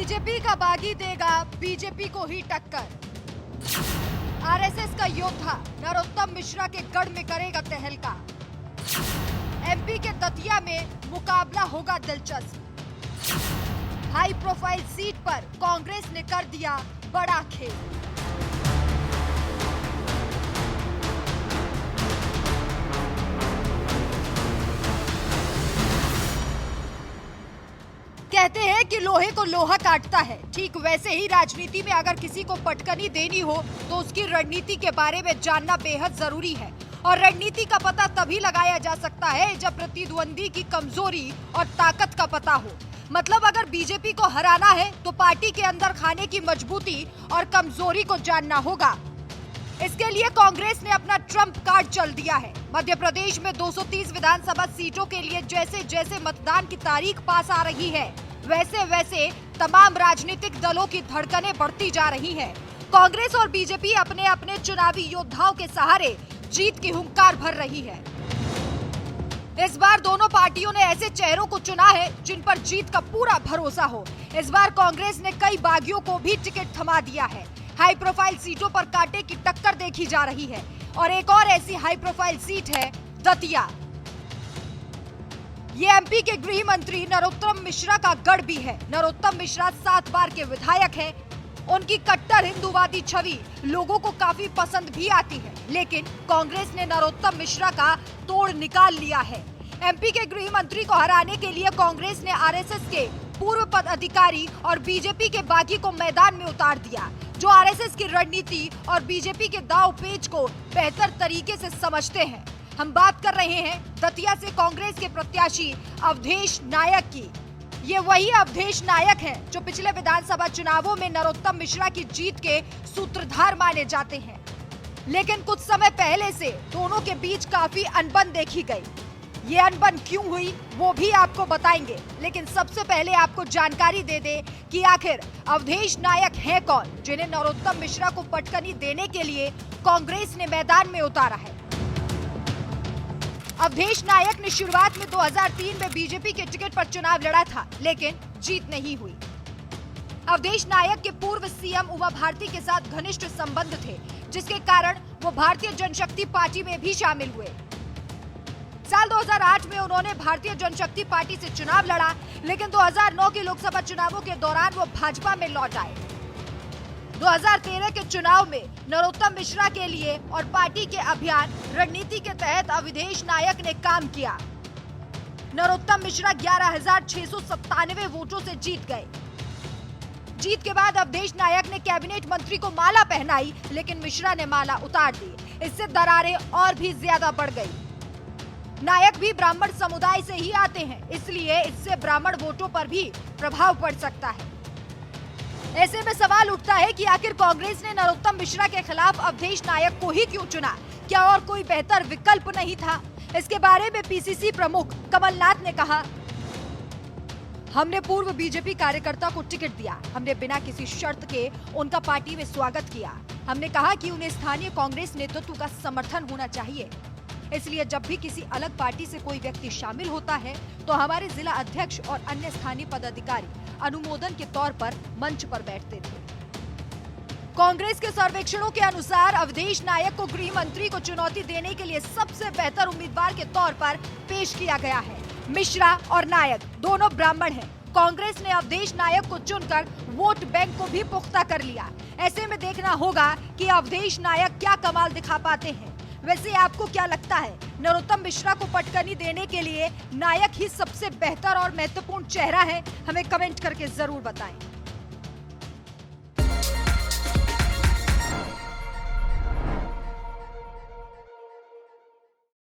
BJP का बागी देगा बीजेपी को ही टक्कर। आरएसएस का योद्धा नरोत्तम मिश्रा के गढ़ में करेगा तहलका। एमपी के दतिया में मुकाबला होगा दिलचस्प। हाई प्रोफाइल सीट पर कांग्रेस ने कर दिया बड़ा खेल। कहते हैं कि लोहे को लोहा काटता है, ठीक वैसे ही राजनीति में अगर किसी को पटकनी देनी हो तो उसकी रणनीति के बारे में जानना बेहद जरूरी है। और रणनीति का पता तभी लगाया जा सकता है जब प्रतिद्वंदी की कमजोरी और ताकत का पता हो। मतलब अगर बीजेपी को हराना है तो पार्टी के अंदर खाने की मजबूती और कमजोरी को जानना होगा। इसके लिए कांग्रेस ने अपना ट्रम्प कार्ड चल दिया है। मध्य प्रदेश में 230 विधानसभा सीटों के लिए जैसे जैसे मतदान की तारीख पास आ रही है, वैसे वैसे तमाम राजनीतिक दलों की धड़कनें बढ़ती जा रही हैं। कांग्रेस और बीजेपी अपने अपने चुनावी योद्धाओं के सहारे जीत की हुंकार भर रही है। इस बार दोनों पार्टियों ने ऐसे चेहरों को चुना है जिन पर जीत का पूरा भरोसा हो। इस बार कांग्रेस ने कई बागियों को भी टिकट थमा दिया है। हाई प्रोफाइल सीटों पर कांटे की टक्कर देखी जा रही है और एक और ऐसी हाई प्रोफाइल सीट है दतिया। ये एमपी के गृह मंत्री नरोत्तम मिश्रा का गढ़ भी है। नरोत्तम मिश्रा 7 बार के विधायक हैं। उनकी कट्टर हिंदूवादी छवि लोगों को काफी पसंद भी आती है, लेकिन कांग्रेस ने नरोत्तम मिश्रा का तोड़ निकाल लिया है। एमपी के गृह मंत्री को हराने के लिए कांग्रेस ने आरएसएस के पूर्व पदाधिकारी और बीजेपी के बागी को मैदान में उतार दिया, जो आरएसएस की रणनीति और बीजेपी के दांव पेच को बेहतर तरीके से समझते हैं। हम बात कर रहे हैं दतिया से कांग्रेस के प्रत्याशी अवधेश नायक की। ये वही अवधेश नायक हैं जो पिछले विधानसभा चुनावों में नरोत्तम मिश्रा की जीत के सूत्रधार माने जाते हैं। लेकिन कुछ समय पहले से दोनों के बीच काफी अनबन देखी गई। ये अनबन क्यों हुई वो भी आपको बताएंगे, लेकिन सबसे पहले आपको जानकारी दे दे कि आखिर अवधेश नायक हैं कौन, जिन्हें नरोत्तम मिश्रा को पटकनी देने के लिए कांग्रेस ने मैदान में उतारा है। अवधेश नायक ने शुरुआत में 2003 में बीजेपी के टिकट पर चुनाव लड़ा था, लेकिन जीत नहीं हुई। अवधेश नायक के पूर्व सीएम उमा भारती के साथ घनिष्ठ संबंध थे, जिसके कारण वो भारतीय जनशक्ति पार्टी में भी शामिल हुए। साल 2008 में उन्होंने भारतीय जनशक्ति पार्टी से चुनाव लड़ा, लेकिन 2009 के लोकसभा चुनावों के दौरान वो भाजपा में लौट आए। 2013 के चुनाव में नरोत्तम मिश्रा के लिए और पार्टी के अभियान रणनीति के तहत अवधेश नायक ने काम किया। नरोत्तम मिश्रा 11,697 वोटों से जीत गए। जीत के बाद अवधेश नायक ने कैबिनेट मंत्री को माला पहनाई, लेकिन मिश्रा ने माला उतार दी। इससे दरारें और भी ज्यादा बढ़ गई। नायक भी ब्राह्मण समुदाय से ही आते हैं, इसलिए इससे ब्राह्मण वोटों पर भी प्रभाव पड़ सकता है। ऐसे में सवाल उठता है कि आखिर कांग्रेस ने नरोत्तम मिश्रा के खिलाफ अवधेश नायक को ही क्यों चुना? क्या और कोई बेहतर विकल्प नहीं था? इसके बारे में पीसीसी प्रमुख कमलनाथ ने कहा, हमने पूर्व बीजेपी कार्यकर्ता को टिकट दिया। हमने बिना किसी शर्त के उनका पार्टी में स्वागत किया। हमने कहा कि उन्हें स्थानीय कांग्रेस नेतृत्व का समर्थन होना चाहिए। इसलिए जब भी किसी अलग पार्टी से कोई व्यक्ति शामिल होता है तो हमारे जिला अध्यक्ष और अन्य स्थानीय पदाधिकारी अनुमोदन के तौर पर मंच पर बैठते थे। कांग्रेस के सर्वेक्षणों के अनुसार अवधेश नायक को गृह मंत्री को चुनौती देने के लिए सबसे बेहतर उम्मीदवार के तौर पर पेश किया गया है। मिश्रा और नायक दोनों ब्राह्मण हैं। कांग्रेस ने अवधेश नायक को चुनकर वोट बैंक को भी पुख्ता कर लिया। ऐसे में देखना होगा कि अवधेश नायक क्या कमाल दिखा पाते हैं। वैसे आपको क्या लगता है, नरोत्तम मिश्रा को पटकनी देने के लिए नायक ही सबसे बेहतर और महत्वपूर्ण चेहरा है? हमें कमेंट करके जरूर बताएं।